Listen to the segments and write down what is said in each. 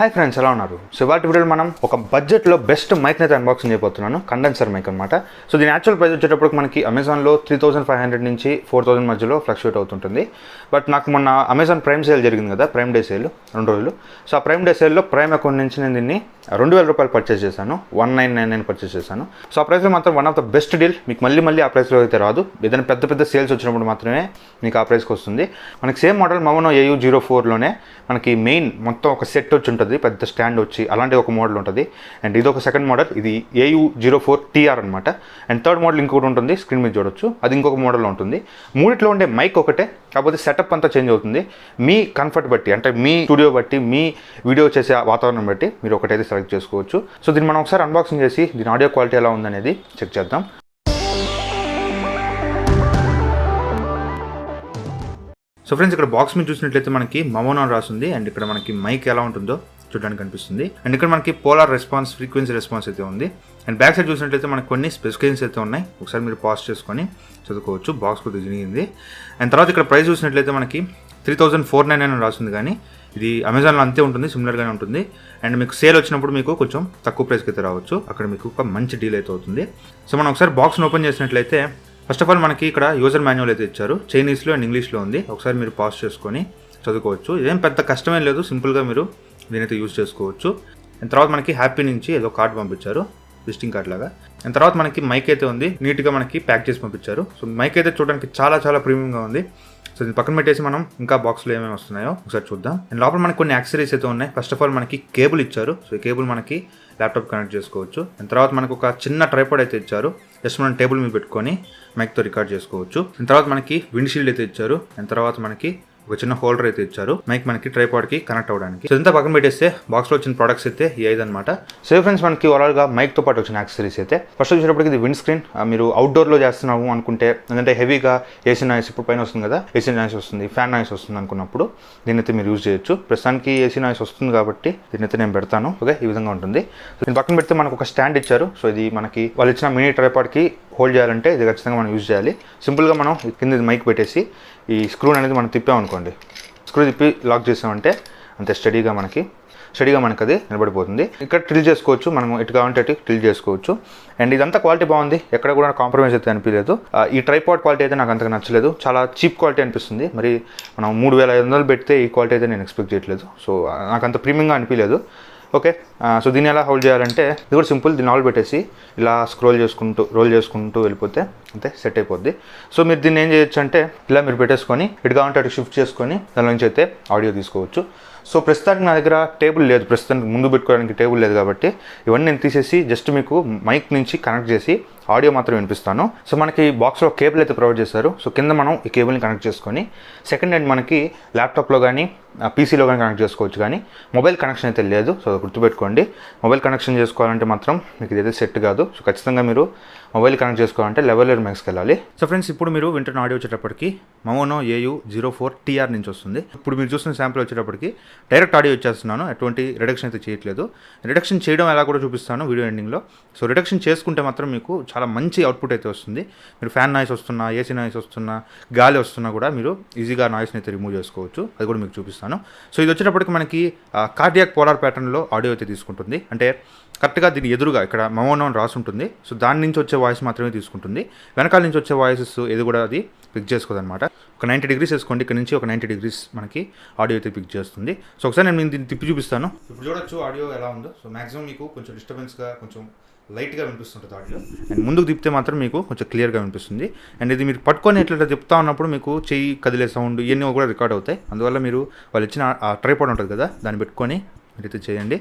Hi friends, ఎలా ఉన్నారు? So ఇవాళ వీడియోలో మనం ఒక బడ్జెట్లో బెస్ట్ మైక్ని అయితే అన్బాక్సింగ్ చేయబోతున్నాను. కండెన్సర్ మైక్ అనమాట. సో దీని యాక్చువల్ ప్రైస్ వచ్చేటప్పుడు మనకి అమెజాన్లో 3500 నుంచి 4000 మధ్యలో ఫ్లక్చుయేట్ అవుతుంటుంది. బట్ నాకు మొన్న అమెజాన్ ప్రైమ్ సేల్ జరిగింది కదా, ప్రైమ్ డే సేల్ 2 రోజులు. సో ఆ ప్రైమ్ డే సేల్లో ప్రైమ్ అకౌంట్ నుంచి నేను దీన్ని 2000 రూపాయలు పర్చేస్ చేశాను, 1999 పర్చేస్ చేశాను. సో ఆ ప్రైస్లో మాత్రం one of the best deal. మీకు మళ్ళీ ఆ ప్రైస్లో అయితే రాదు. ఏదైనా పెద్ద సేల్స్ వచ్చినప్పుడు మాత్రమే మీకు ఆ ప్రైస్కి వస్తుంది. మనకి సేమ్ మోడల్ Maono AU-04లోనే మనకి మెయిన్ మొత్తం ఒక సెట్ వచ్చి ఉంటుంది, పెద్ద స్టాండ్ వచ్చి అలాంటి ఒక మోడల్ ఉంటుంది. అండ్ ఇది ఒక సెకండ్ మోడల్, ఇది AU-04TR అనమాట. అండ్ థర్డ్ మోడల్ ఇంకొకటి ఉంటుంది, స్క్రీన్ మీద చూడొచ్చు, అది ఇంకొక మోడల్లో ఉంటుంది. మూడిట్లో ఉండే మైక్ ఒకటే, కాకపోతే సెటప్ అంతా చేంజ్ అవుతుంది. మీ కంఫర్ట్ బట్టి, అంటే మీ స్టూడియో బట్టి, మీ వీడియో చేసే వాతావరణం బట్టి మీరు ఒకటైతే సెలెక్ట్ చేసుకోవచ్చు. సో దీన్ని మనం ఒకసారి అన్బాక్సింగ్ చేసి దీని ఆడియో క్వాలిటీ ఎలా ఉందనేది చెక్ చేద్దాం. సో ఫ్రెండ్స్, ఇక్కడ బాక్స్ మీద చూసినట్లయితే మనకి Maono అని రాస్తుంది. అండ్ ఇక్కడ మనకి మైక్ ఎలా ఉంటుందో చూడడానికి కనిపిస్తుంది. అండ్ ఇక్కడ మనకి పోలార్ రెస్పాన్స్, ఫ్రీక్వెన్సీ రెస్పాన్స్ అయితే ఉంది. అండ్ బ్యాక్ సైడ్ చూసినట్లయితే మనకి కొన్ని స్పెసిఫికేషన్స్ అయితే ఉన్నాయి. ఒకసారి మీరు పాజ్ చేసుకొని చదువుకోవచ్చు. బాక్స్ కొద్దిగా జరిగింది. అండ్ తర్వాత ఇక్కడ ప్రైస్ చూసినట్లయితే మనకి 3499 అని రాస్తుంది, కానీ ఇది అమెజాన్లో అంతే ఉంటుంది, సిమిలర్గానే ఉంటుంది. అండ్ మీకు సేల్ వచ్చినప్పుడు మీకు కొంచెం తక్కువ ప్రైస్కి అయితే రావచ్చు. అక్కడ మీకు ఒక మంచి డీల్ అయితే అవుతుంది. సో మనం ఒకసారి బాక్స్ని ఓపెన్ చేసినట్లయితే ఫస్ట్ ఆఫ్ ఆల్ మనకి ఇక్కడ యూజర్ మాన్యువల్ అయితే ఇచ్చారు. చైనీస్లో అండ్ ఇంగ్లీష్లో ఉంది. ఒకసారి మీరు పాజ్ చేసుకొని చదువుకోవచ్చు. ఇదేం పెద్ద కష్టమేం లేదు, సింపుల్గా మీరు దీనైతే యూజ్ చేసుకోవచ్చు. అండ్ తర్వాత మనకి హ్యాపీ నుంచి ఏదో కార్డ్ పంపించారు, విజిటింగ్ కార్డ్ లాగా. అండ్ తర్వాత మనకి మైక్ అయితే ఉంది, నీట్గా మనకి ప్యాక్ చేసి పంపించారు. సో మైక్ అయితే చూడడానికి చాలా ప్రీమియంగా ఉంది. సో దీన్ని పక్కన పెట్టేసి మనం ఇంకా బాక్స్లో ఏమేమి వస్తున్నాయో ఒకసారి చూద్దాం. అండ్ లోపల మనకి కొన్ని యాక్సెసరీస్ అయితే ఉన్నాయి. ఫస్ట్ ఆఫ్ ఆల్ మనకి కేబుల్ ఇచ్చారు. సో ఈ కేబుల్ మనకి ల్యాప్టాప్ కనెక్ట్ చేసుకోవచ్చు. అండ్ తర్వాత మనకు ఒక చిన్న ట్రైపాడ్ అయితే ఇచ్చారు, జస్ట్ మనం టేబుల్ మీద పెట్టుకొని మైక్తో రికార్డ్ చేసుకోవచ్చు. అండ్ తర్వాత మనకి విండ్ షీల్డ్ అయితే ఇచ్చారు. అండ్ తర్వాత మనకి ఒక చిన్న హోల్డర్ అయితే ఇచ్చారు, మైక్ మనకి ట్రైపాడ్కి కనెక్ట్ అవ్వడానికి. సో ఇంత పక్కన పెట్టేస్తే బాక్స్లో వచ్చిన ప్రొడక్ట్స్ అయితే ఈ 5 అనమాట. సో ఫ్రెండ్స్, మనకి ఓవరాల్గా మైక్తో పాటు వచ్చిన యాక్సెసరీస్ అయితే ఫస్ట్ వచ్చేటప్పటికి ఇది విండ్ స్క్రీన్. మీరు అవుట్డోర్లో చేస్తున్నాము అనుకుంటే, ఎందుకంటే హెవీగా ఏసీ నాయిస్ ఇప్పుడు పైన వస్తుంది కదా, ఏసీ నాయిస్ వస్తుంది, ఫ్యాన్ నాయిస్ వస్తుంది అనుకున్నప్పుడు దీన్నైతే మీరు యూజ్ చేయొచ్చు. ప్రస్తుతానికి ఏసీ నాయిస్ వస్తుంది కాబట్టి దీన్నైతే నేను పెడతాను. ఓకే, ఈ విధంగా ఉంటుంది. దీని పక్కన పెడితే మనకు ఒక స్టాండ్ ఇచ్చారు. సో ఇది మనకి వాళ్ళు ఇచ్చిన మినీ ట్రైపాడ్కి హోల్డ్ చేయాలంటే ఇది ఖచ్చితంగా మనం యూజ్ చేయాలి. సింపుల్గా మనం కింద మైక్ పెట్టేసి ఈ స్క్రూ అనేది మనం తిప్పామనుకోండి, స్క్రూ తిప్పి లాక్ చేసామంటే అంతే స్టడీగా మనకి అది నిలబడిపోతుంది. ఇక్కడ టిల్ చేసుకోవచ్చు, మనం ఎటు కావాలంటే అటు టిల్ చేసుకోవచ్చు. అండ్ ఇదంతా క్వాలిటీ బాగుంది, ఎక్కడ కూడా కాంప్రమైజ్ అయితే అనిపించలేదు. ఈ ట్రైపాడ్ క్వాలిటీ అయితే నాకు అంతగా నచ్చలేదు, చాలా చీప్ క్వాలిటీ అనిపిస్తుంది. మరి మనం 3500 పెడితే ఈ క్వాలిటీ అయితే నేను ఎక్స్పెక్ట్ చేయట్లేదు. సో నాకు అంత ప్రీమియంగా అనిపించలేదు. ఓకే, సో దీన్ని ఎలా హోల్డ్ చేయాలంటే ఇది కూడా సింపుల్. దీన్ని ఆల్ పెట్టేసి ఇలా రోల్ చేసుకుంటూ వెళ్ళిపోతే అంతే సెట్ అయిపోద్ది. సో మీరు దీన్ని ఏం చేయొచ్చు అంటే ఇలా మీరు పెట్టేసుకొని ఇటు కావాలంటే అటు షిఫ్ట్ చేసుకొని దాని నుంచి అయితే ఆడియో తీసుకోవచ్చు. సో ప్రస్తుతానికి నా దగ్గర టేబుల్ లేదు, ప్రస్తుతానికి ముందు పెట్టుకోవడానికి టేబుల్ లేదు కాబట్టి ఇవన్నీ నేను తీసేసి జస్ట్ మీకు మైక్ నుంచి కనెక్ట్ చేసి ఆడియో మాత్రం వినిపిస్తాను. సో మనకి బాక్స్లో కేబుల్ అయితే ప్రొవైడ్ చేశారు. సో కింద మనం ఈ కేబుల్ని కనెక్ట్ చేసుకొని సెకండ్ హ్యాండ్ మనకి ల్యాప్టాప్లో కానీ పీసీలో కానీ కనెక్ట్ చేసుకోవచ్చు, కానీ మొబైల్ కనెక్షన్ అయితే లేదు. సో గుర్తుపెట్టుకోండి, మొబైల్ కనెక్షన్ చేసుకోవాలంటే మాత్రం మీకు ఇదైతే సెట్ కాదు. సో ఖచ్చితంగా మీరు మొబైల్ కనెక్ట్ చేసుకోవాలంటే లెవెల్ మైక్స్కి వెళ్ళాలి. సో ఫ్రెండ్స్, ఇప్పుడు మీరు వింటున్న ఆడియో వచ్చేటప్పటికి Maono AU-04TR నుంచి వస్తుంది. ఇప్పుడు మీరు చూసిన శాంపుల్ వచ్చేటప్పటికి డైరెక్ట్ ఆడియో ఇచ్చేస్తున్నాను, ఎటువంటి రిడక్షన్ అయితే చేయట్లేదు. రిడక్షన్ చేయడం ఎలా కూడా చూపిస్తాను వీడియో ఎండింగ్లో. సో రిడక్షన్ చేసుకుంటే మాత్రం మీకు చాలా మంచి అవుట్పుట్ అయితే వస్తుంది. మీరు ఫ్యాన్ నాయిస్ వస్తున్నా, ఏసీ నాయిస్ వస్తున్నా, గాలి వస్తున్నా కూడా మీరు ఈజీగా నాయిస్ని అయితే రిమూవ్ చేసుకోవచ్చు. అది కూడా మీకు చూపిస్తాను. సో ఇది వచ్చేటప్పటికి మనకి కార్డియాక్ పోలార్ ప్యాటర్న్లో ఆడియో అయితే తీసుకుంటుంది. అంటే కరెక్ట్గా దీని ఎదురుగా ఇక్కడ Maono అని రాసి ఉంటుంది. సో దాని నుంచి వచ్చే వాయిస్ మాత్రమే తీసుకుంటుంది. వెనకాల నుంచి వచ్చే వాయిసెస్ ఏది కూడా అది పిక్ చేసుకోదన్నమాట. ఒక 90 degrees వేసుకోండి, ఇక్కడ నుంచి ఒక 90 degrees మనకి ఆడియో అయితే పిక్ చేస్తుంది. సో ఒకసారి నేను దీన్ని తిప్పి చూపిస్తాను. ఇప్పుడు చూడొచ్చు ఆడియో ఎలా ఉందో. సో మ్యాక్సిమం మీకు కొంచెం డిస్టర్బెన్స్గా, కొంచెం లైట్గా వినిపిస్తుంటుంది ఆడియో. అండ్ ముందుకు తిప్పితే మాత్రం మీకు కొంచెం క్లియర్గా వినిపిస్తుంది. అండ్ ఇది మీరు పట్టుకొని ఇట్లా తిప్పుతా ఉన్నప్పుడు మీకు చెయ్యి కదిలే సౌండ్ ఇవన్నీ కూడా రికార్డ్ అవుతాయి. అందువల్ల మీరు వాళ్ళు ఇచ్చిన ఆ ట్రైపాడ్ ఉంటుంది కదా, దాన్ని పెట్టుకొని అయితే చేయండి.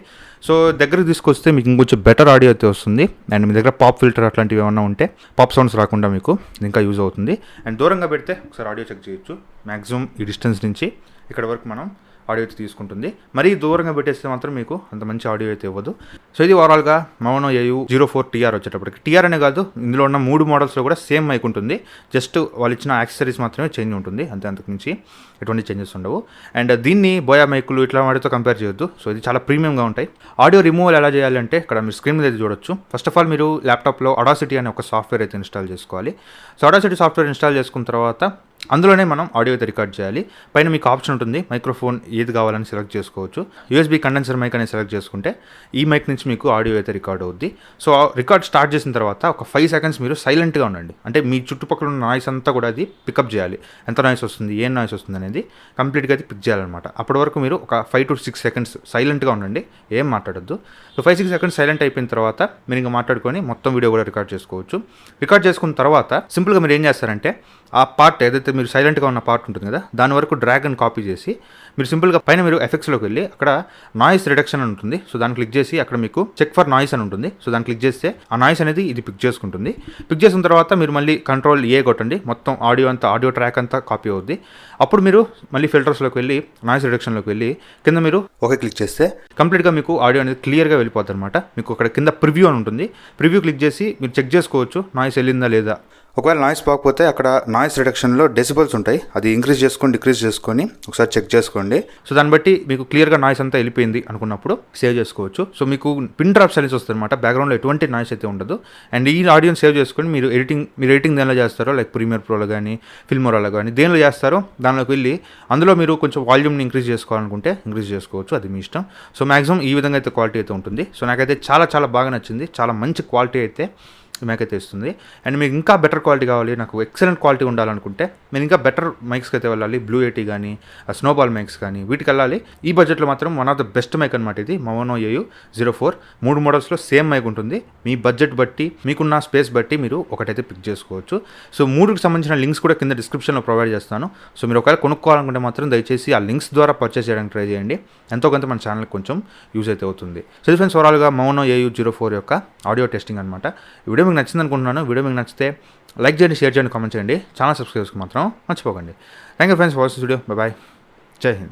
సో దగ్గరకు తీసుకొస్తే మీకు ఇంకొంచెం బెటర్ ఆడియో అయితే వస్తుంది. అండ్ మీ దగ్గర పాప్ ఫిల్టర్ అట్లాంటివి ఏమన్నా ఉంటే పాప్ సౌండ్స్ రాకుండా మీకు ఇంకా యూజ్ అవుతుంది. అండ్ దూరంగా పెడితే ఒకసారి ఆడియో చెక్ చేయొచ్చు. మ్యాక్సిమం ఈ డిస్టెన్స్ నుంచి ఇక్కడ వరకు మనం ఆడియో అయితే తీసుకుంటుంది. మరీ దూరంగా పెట్టేస్తే మాత్రం మీకు అంత మంచి ఆడియో అయితే ఇవ్వదు. సో ఇది ఓవరాల్గా Maono AU-04TR వచ్చేటప్పటికి. టీఆర్ అనే కాదు, ఇందులో ఉన్న 3 మోడల్స్లో కూడా సేమ్ మైక్ ఉంటుంది. జస్ట్ వాళ్ళు ఇచ్చిన యాక్సెసరీస్ మాత్రమే చేంజ్ ఉంటుంది, అంతే, అంతకుమించి ఎటువంటి చేంజెస్ ఉండవు. అండ్ దీన్ని బోయా మైకులు ఇట్లా వాటితో కంపేర్ చేయొద్దు. సో ఇది చాలా ప్రీమియంగా ఉంటాయి. ఆడియో రిమూవల్ ఎలా చేయాలంటే ఇక్కడ మీరు స్క్రీన్ మీద చూడొచ్చు. ఫస్ట్ ఆఫ్ ఆల్ మీరు ల్యాప్టాప్లో ఆడాసిటీ అనే ఒక సాఫ్ట్వేర్ అయితే ఇన్స్టాల్ చేసుకోవాలి. సో ఆడాసిటీ సాఫ్ట్వేర్ ఇన్స్టాల్ చేసుకున్న తర్వాత అందులోనే మనం ఆడియో అయితే రికార్డ్ చేయాలి. పైన మీకు ఆప్షన్ ఉంటుంది, మైక్రోఫోన్ ఏది కావాలని సెలెక్ట్ చేసుకోవచ్చు. యూఎస్బీ కండెన్సర్ మైక్ అనేది సెలెక్ట్ చేసుకుంటే ఈ మైక్ నుంచి మీకు ఆడియో అయితే రికార్డ్ అవుద్ది. సో రికార్డ్ స్టార్ట్ చేసిన తర్వాత ఒక 5 seconds మీరు సైలెంట్గా ఉండండి. అంటే మీ చుట్టుపక్కల ఉన్న నాయిస్ అంతా కూడా అది పికప్ చేయాలి. ఎంత నాయిస్ వస్తుంది, ఏం నాయిస్ వస్తుంది అనేది కంప్లీట్గా అది పిక్ చేయాలన్నమాట. అప్పటి వరకు మీరు ఒక 5 to 6 seconds సైలెంట్గా ఉండండి, ఏం మాట్లాడొద్దు. సో 5-6 seconds సైలెంట్ అయిపోయిన తర్వాత మీరు ఇంకా మాట్లాడుకొని మొత్తం వీడియో కూడా రికార్డ్ చేసుకోవచ్చు. రికార్డ్ చేసుకున్న తర్వాత సింపుల్గా మీరు ఏం చేస్తారంటే ఆ పార్ట్ ఏదైతే మీరు సైలెంట్గా ఉన్న పార్ట్ ఉంటుంది కదా, దాని వరకు డ్రాగ్ అండ్ కాపీ చేసి మీరు సింపుల్గా పైన మీరు ఎఫెక్ట్స్లోకి వెళ్ళి అక్కడ నాయిస్ రిడక్షన్ అని ఉంటుంది. సో దాన్ని క్లిక్ చేసి అక్కడ మీకు చెక్ ఫర్ నాయిస్ అని ఉంటుంది. సో దాన్ని క్లిక్ చేస్తే ఆ నాయిస్ అనేది ఇది పిక్ చేసుకుంటుంది. పిక్ చేసిన తర్వాత మీరు మళ్ళీ కంట్రోల్ ఏ కొట్టండి, మొత్తం ఆడియో ట్రాక్ అంతా కాపీ అవుద్ది. అప్పుడు మీరు మళ్ళీ ఫిల్టర్స్లోకి వెళ్ళి నాయిస్ రిడక్షన్లోకి వెళ్ళి కింద మీరు ఓకే క్లిక్ చేస్తే కంప్లీట్గా మీకు ఆడియో అనేది క్లియర్గా వెళ్ళిపోతుంది అనమాట. మీకు అక్కడ కింద ప్రివ్యూ అని ఉంటుంది. ప్రివ్యూ క్లిక్ చేసి మీరు చెక్ చేసుకోవచ్చు నాయిస్ వెళ్ళిందా లేదా. ఒకవేళ నాయిస్ పోకపోతే అక్కడ నాయిస్ రిడక్షన్లో డెసిబల్స్ ఉంటాయి, అది ఇంక్రీజ్ చేసుకొని డిక్రీజ్ చేసుకొని ఒకసారి చెక్ చేసుకోండి. సో దాన్ని బట్టి మీకు క్లియర్గా నాయిస్ అంతా వెళ్ళిపోయింది అనుకున్నప్పుడు సేవ్ చేసుకోవచ్చు. సో మీకు పిన్ డ్రాప్ సైలెన్స్ వస్తుంది అనమాట, బ్యాక్గ్రౌండ్లో ఎటువంటి నాయిస్ అయితే ఉండదు. అండ్ ఈ ఆడియోని సేవ్ చేసుకొని మీరు ఎడిటింగ్ దేనిలో చేస్తారో, లైక్ ప్రీమియర్ ప్రోలో కానీ ఫిల్మోరాలో కానీ దేనిలో చేస్తారో దానిలోకి వెళ్ళి అందులో మీరు కొంచెం వాల్యూమ్ని ఇంక్రీజ్ చేసుకోవాలనుకుంటే ఇంక్రీజ్ చేసుకోవచ్చు, అది మీ ఇష్టం. సో మ్యాక్సిమం ఈ విధంగా అయితే క్వాలిటీ అయితే ఉంటుంది. సో నాకైతే చాలా చాలా బాగా నచ్చింది, చాలా మంచి క్వాలిటీ అయితే మైక్ ఇస్తుంది. అండ్ మీకు ఇంకా బెటర్ క్వాలిటీ కావాలి, నాకు ఎక్సలెంట్ క్వాలిటీ ఉండాలనుకుంటే మీరు ఇంకా బెటర్ మైక్స్కి అయితే వెళ్ళాలి. బ్లూ ఎయిటీ కానీ స్నోబాల్ మైక్స్ కానీ వీటికి వెళ్ళాలి. ఈ బడ్జెట్లో మాత్రం one of the best mic అనమాట ఇది, Maono AU-04. 3 మోడల్స్లో సేమ్ మైక్ ఉంటుంది. మీ బడ్జెట్ బట్టి మీకున్న స్పేస్ బట్టి మీరు ఒకటైతే పిక్ చేసుకోవచ్చు. సో 3కి సంబంధించిన లింక్స్ కూడా కింద డిస్క్రిప్షన్లో ప్రొవైడ్ చేస్తాను. సో మీరు ఒకవేళ కొనుక్కోవాలనుకుంటే మాత్రం దయచేసి ఆ లింక్స్ ద్వారా పర్చేస్ చేయడానికి ట్రై చేయండి. ఎంతో కొంత మన ఛానల్కి కొంచెం యూజ్ అయితే అవుతుంది. సో ఫ్రెండ్స్, ఓవరాల్గా Maono AU-04 యొక్క ఆడియో టెస్టింగ్ అనమాట. వీడియో మీకు నచ్చింది అనుకుంటున్నాను. వీడియో మీకు నచ్చితే లైక్ చేయండి, షేర్ చేయండి, కామెంట్ చేయండి. ఛానల్ సబ్స్క్రైబ్కి మాత్రం మర్చిపోకండి. Thank you friends for watching video. Bye, Jai Hind.